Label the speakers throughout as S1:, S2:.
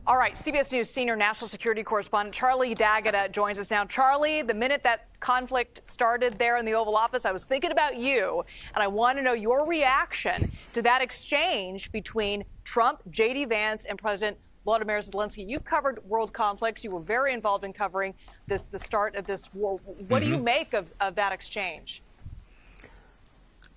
S1: All right, CBS News senior national security correspondent Charlie D'Agata joins us now. Charlie, the minute that conflict started there in the Oval Office, I was thinking about you, and I want to know your reaction to that exchange between Trump, J.D. Vance, and President Volodymyr Zelenskyy. You've covered world conflicts. You were very involved in covering the start of this war. What do you make of that exchange?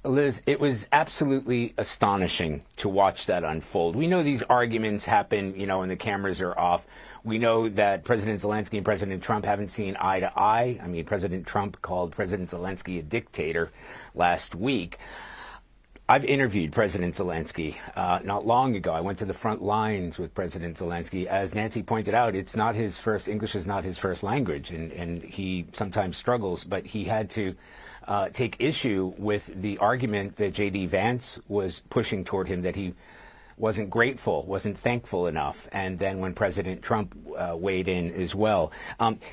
S2: Liz, it was absolutely astonishing to watch that unfold. We know these arguments happen, when the cameras are off. We know that President Zelenskyy and President Trump haven't seen eye to eye. I mean, President Trump called President Zelenskyy a dictator last week. I've interviewed President Zelenskyy not long ago. I went to the front lines with President Zelenskyy. As Nancy pointed out, English is not his first language, and he sometimes struggles, but he had to take issue with the argument that J.D. Vance was pushing toward him, that he wasn't grateful, wasn't thankful enough. And then when President Trump weighed in as well,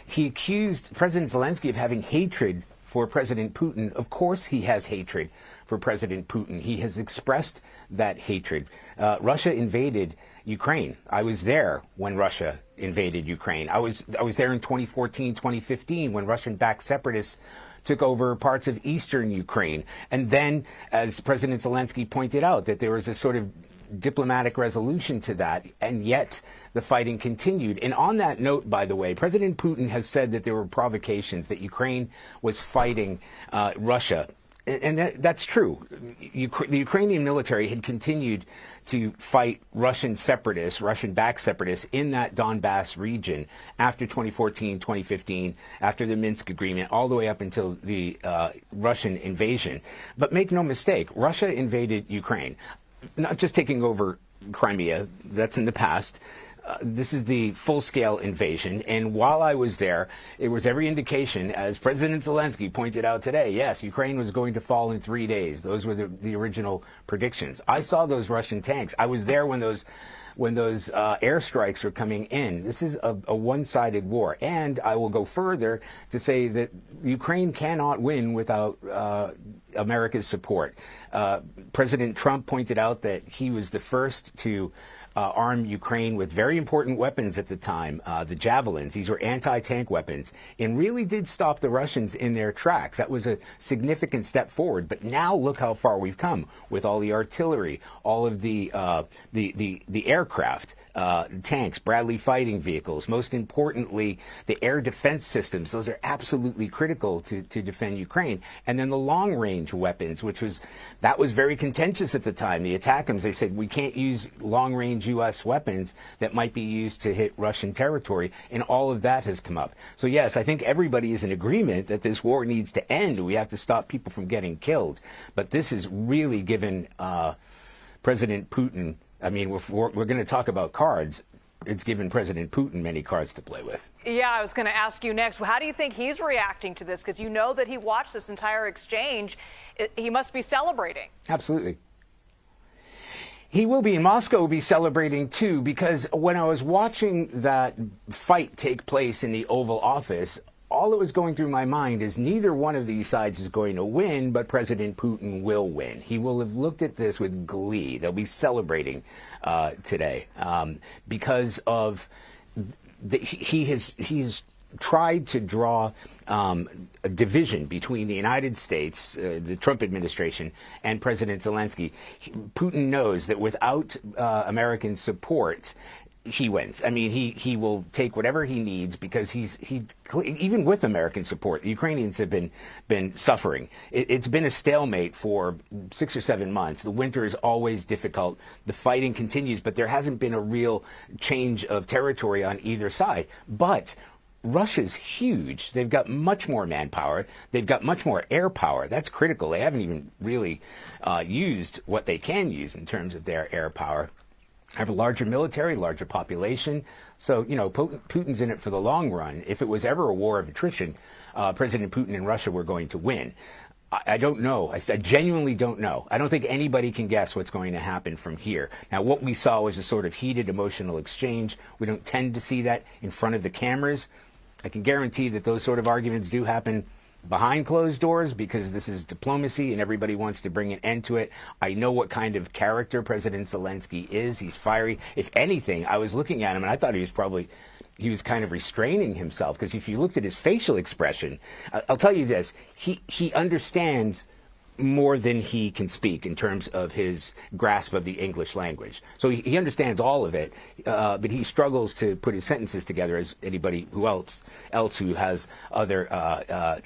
S2: he accused President Zelenskyy of having hatred for President Putin. Of course he has hatred for President Putin. He has expressed that hatred. Russia invaded Ukraine. I was there when Russia invaded Ukraine. I was there in 2014, 2015 when Russian-backed separatists took over parts of eastern Ukraine. And then, as President Zelenskyy pointed out, that there was a sort of diplomatic resolution to that, and yet the fighting continued. And on that note, by the way, President Putin has said that there were provocations, that Ukraine was fighting Russia. And that's true. The Ukrainian military had continued to fight Russian separatists, Russian-backed separatists in that Donbass region after 2014, 2015, after the Minsk agreement, all the way up until the Russian invasion. But make no mistake, Russia invaded Ukraine, not just taking over Crimea. That's in the past. This is the full-scale invasion, and while I was there, it was every indication, as President Zelenskyy pointed out today, yes, Ukraine was going to fall in 3 days. Those were the original predictions. I saw those Russian tanks. I was there when those airstrikes were coming in. This is a one-sided war, and I will go further to say that Ukraine cannot win without America's support. President Trump pointed out that he was the first to arm Ukraine with very important weapons at the time, the Javelins. These were anti-tank weapons, and really did stop the Russians in their tracks. That was a significant step forward. But now look how far we've come with all the artillery, all of the aircraft, tanks, Bradley fighting vehicles, most importantly, the air defense systems. Those are absolutely critical to defend Ukraine. And then the long-range weapons, that was very contentious at the time. The ATACMS, they said, we can't use long-range U.S. weapons that might be used to hit Russian territory, and all of that has come up. So yes, I think everybody is in agreement that this war needs to end. We have to stop people from getting killed. But this has really given President Putin, I mean, we're going to talk about cards. It's given President Putin many cards to play with.
S1: Yeah, I was going to ask you next. How do you think he's reacting to this? Because you know that he watched this entire exchange. He must be celebrating.
S2: Absolutely. He will be. In Moscow will be celebrating, too, because when I was watching that fight take place in the Oval Office, all that was going through my mind is neither one of these sides is going to win, but President Putin will win. He will have looked at this with glee. They'll be celebrating today because of he has tried to draw a division between the United States, the Trump administration, and President Zelenskyy. Putin knows that without American support, he wins. I mean, he will take whatever he needs because even with American support, the Ukrainians have been suffering. It's been a stalemate for 6 or 7 months. The winter is always difficult. The fighting continues, but there hasn't been a real change of territory on either side. But Russia's huge. They've got much more manpower. They've got much more air power. That's critical. They haven't even really used what they can use in terms of their air power. Have a larger military, larger population. So, Putin's in it for the long run. If it was ever a war of attrition, President Putin and Russia were going to win. I don't know. I genuinely don't know. I don't think anybody can guess what's going to happen from here. Now, what we saw was a sort of heated emotional exchange. We don't tend to see that in front of the cameras. I can guarantee that those sort of arguments do happen behind closed doors because this is diplomacy and everybody wants to bring an end to it. I know what kind of character President Zelenskyy is. He's fiery. If anything, I was looking at him and I thought he was kind of restraining himself, because if you looked at his facial expression, I'll tell you this, he understands more than he can speak in terms of his grasp of the English language. So he understands all of it, but he struggles to put his sentences together as anybody else who has other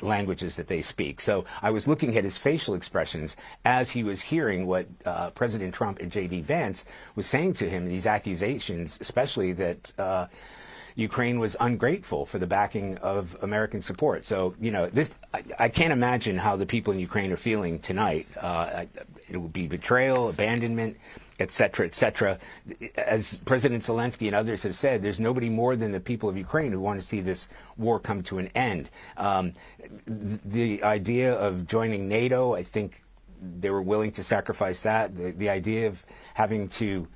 S2: languages that they speak. So I was looking at his facial expressions as he was hearing what President Trump and J.D. Vance was saying to him, these accusations, especially that Ukraine was ungrateful for the backing of American support. So, I can't imagine how the people in Ukraine are feeling tonight. It would be betrayal, abandonment, et cetera, et cetera. As President Zelenskyy and others have said, there's nobody more than the people of Ukraine who want to see this war come to an end. The idea of joining NATO, I think they were willing to sacrifice that. The idea of having to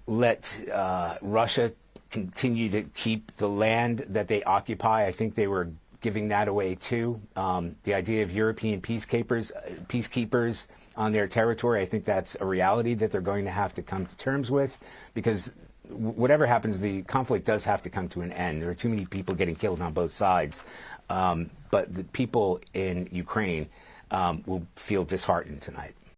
S2: let Russia continue to keep the land that they occupy, I think they were giving that away too. The idea of European peacekeepers on their territory, I think that's a reality that they're going to have to come to terms with, because whatever happens, the conflict does have to come to an end. There are too many people getting killed on both sides. But the people in Ukraine will feel disheartened tonight.